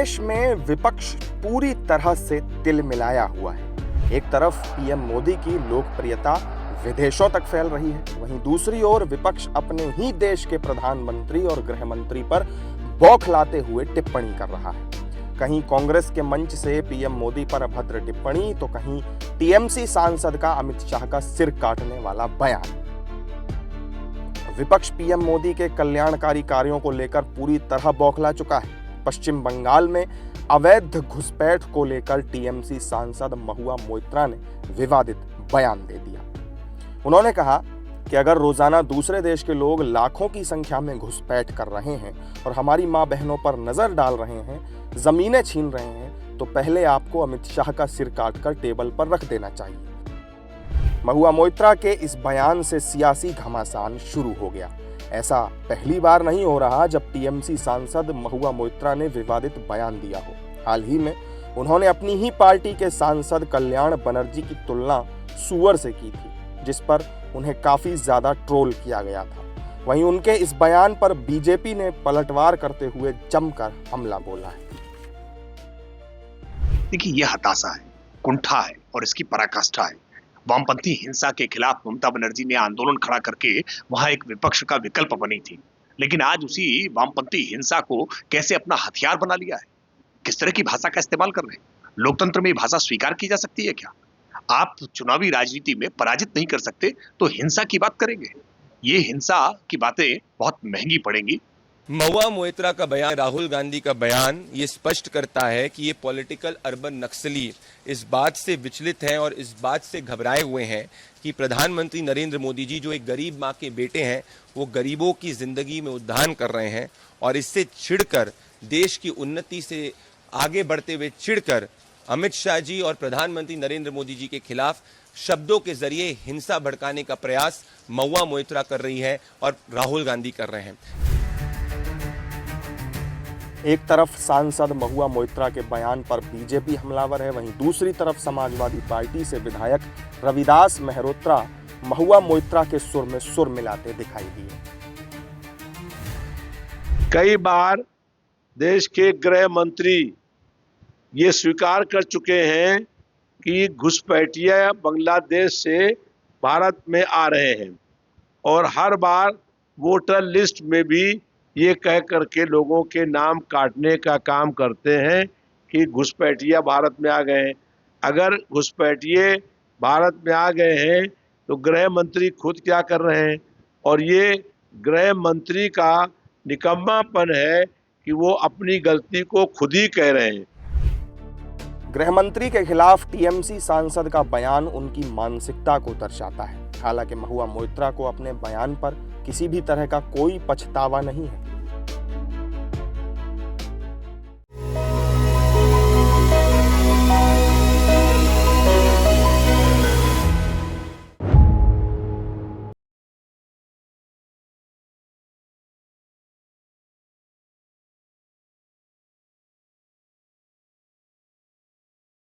देश में विपक्ष पूरी तरह से तिलमिलाया हुआ है। एक तरफ पीएम मोदी की लोकप्रियता विदेशों तक फैल रही है, वहीं दूसरी ओर विपक्ष अपने ही देश के प्रधानमंत्री और गृह मंत्री पर बौखलाते हुए टिप्पणी कर रहा है। कहीं कांग्रेस के मंच से पीएम मोदी पर अभद्र टिप्पणी, तो कहीं टीएमसी सांसद का अमित शाह का सिर काटने वाला बयान। विपक्ष पीएम मोदी के कल्याणकारी कार्यों को लेकर पूरी तरह बौखला चुका है। पश्चिम बंगाल में अवैध घुसपैठ को लेकर टीएमसी सांसद महुआ मोइत्रा ने विवादित बयान दे दिया। उन्होंने कहा कि अगर रोजाना दूसरे देश के लोग लाखों की संख्या में घुसपैठ कर रहे हैं और हमारी मां बहनों पर नजर डाल रहे हैं, जमीनें छीन रहे हैं, तो पहले आपको अमित शाह का सिर काटकर टेबल पर रख देना चाहिए। महुआ मोइत्रा के इस बयान से सियासी घमासान शुरू हो गया। ऐसा पहली बार नहीं हो रहा जब टीएमसी सांसद महुआ मोइत्रा ने विवादित बयान दिया हो। हाल ही में उन्होंने अपनी ही पार्टी के सांसद कल्याण बनर्जी की तुलना सुअर से की थी, जिस पर उन्हें काफी ज्यादा ट्रोल किया गया था। वहीं उनके इस बयान पर बीजेपी ने पलटवार करते हुए जमकर हमला बोला है। देखिए, यह हताशा है, कुंठा है और इसकी पराकाष्ठा है। वामपंथी हिंसा के खिलाफ ममता बनर्जी ने आंदोलन खड़ा करके वहां एक विपक्ष का विकल्प बनी थी, लेकिन आज उसी वामपंथी हिंसा को कैसे अपना हथियार बना लिया है। किस तरह की भाषा का इस्तेमाल कर रहे हैं। लोकतंत्र में भाषा स्वीकार की जा सकती है क्या? आप चुनावी राजनीति में पराजित नहीं कर सकते तो हिंसा की बात करेंगे? ये हिंसा की बातें बहुत महंगी पड़ेंगी। महुआ मोइत्रा का बयान, राहुल गांधी का बयान, ये स्पष्ट करता है कि ये पॉलिटिकल अर्बन नक्सली इस बात से विचलित हैं और इस बात से घबराए हुए हैं कि प्रधानमंत्री नरेंद्र मोदी जी, जो एक गरीब माँ के बेटे हैं, वो गरीबों की जिंदगी में उद्धार कर रहे हैं और इससे चिढ़कर, देश की उन्नति से आगे बढ़ते हुए चिढ़कर अमित शाह जी और प्रधानमंत्री नरेंद्र मोदी जी के खिलाफ शब्दों के जरिए हिंसा भड़काने का प्रयास महुआ मोइत्रा कर रही है और राहुल गांधी कर रहे हैं। एक तरफ सांसद महुआ मोइत्रा के बयान पर बीजेपी हमलावर है, वहीं दूसरी तरफ समाजवादी पार्टी से विधायक रविदास मेहरोत्रा महुआ मोइत्रा के सुर में सुर मिलाते दिखाई दिए। कई बार देश के गृह मंत्री ये स्वीकार कर चुके हैं कि घुसपैठिया बांग्लादेश से भारत में आ रहे हैं और हर बार वोटर लिस्ट में भी ये कह करके लोगों के नाम काटने का काम करते हैं कि घुसपैठिया भारत में आ गए हैं। अगर घुसपैठिए भारत में आ गए हैं तो गृह मंत्री खुद क्या कर रहे हैं? और ये गृह मंत्री का निकम्मापन है कि वो अपनी गलती को खुद ही कह रहे हैं। गृह मंत्री के खिलाफ टीएमसी सांसद का बयान उनकी मानसिकता को दर्शाता है। हालांकि महुआ मोइत्रा को अपने बयान पर किसी भी तरह का कोई पछतावा नहीं है।